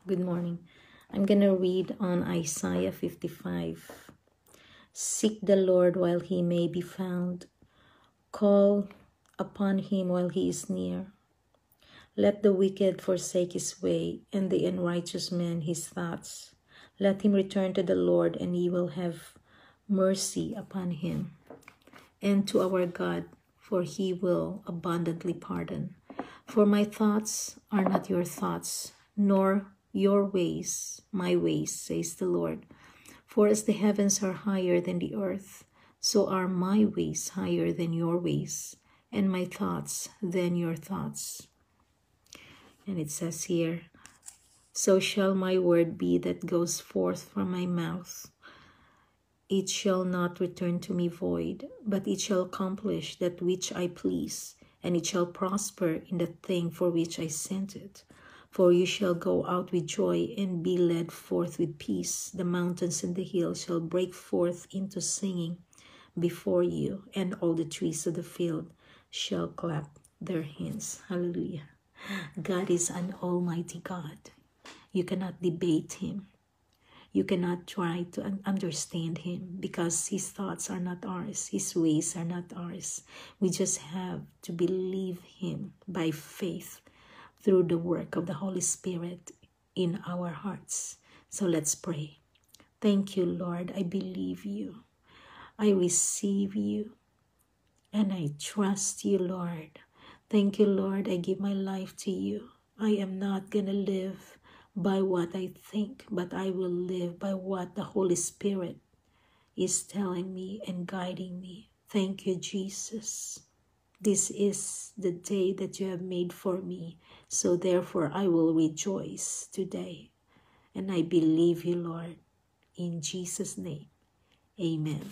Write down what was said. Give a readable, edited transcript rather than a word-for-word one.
Good morning. I'm going to read on Isaiah 55. Seek the Lord while he may be found. Call upon him while he is near. Let the wicked forsake his way, and the unrighteous man his thoughts. Let him return to the Lord, and he will have mercy upon him, and to our God, for he will abundantly pardon. For my thoughts are not your thoughts, nor your ways my ways, says the Lord. For as the heavens are higher than the earth, so are my ways higher than your ways, and my thoughts than your thoughts. And it says here, so shall my word be that goes forth from my mouth. It shall not return to me void, but it shall accomplish that which I please, and it shall prosper in the thing for which I sent it. For you shall go out with joy and be led forth with peace. The mountains and the hills shall break forth into singing before you, and all the trees of the field shall clap their hands. Hallelujah. God is an almighty God. You cannot debate him. You cannot try to understand him because his thoughts are not ours. His ways are not ours. We just have to believe him by faith through the work of the Holy Spirit in our hearts. So let's pray. Thank you, Lord. I believe you. I receive you. And I trust you, Lord. Thank you, Lord. I give my life to you. I am not going to live by what I think, but I will live by what the Holy Spirit is telling me and guiding me. Thank you, Jesus. This is the day that you have made for me, so therefore I will rejoice today. And I believe you, Lord. In Jesus' name, amen.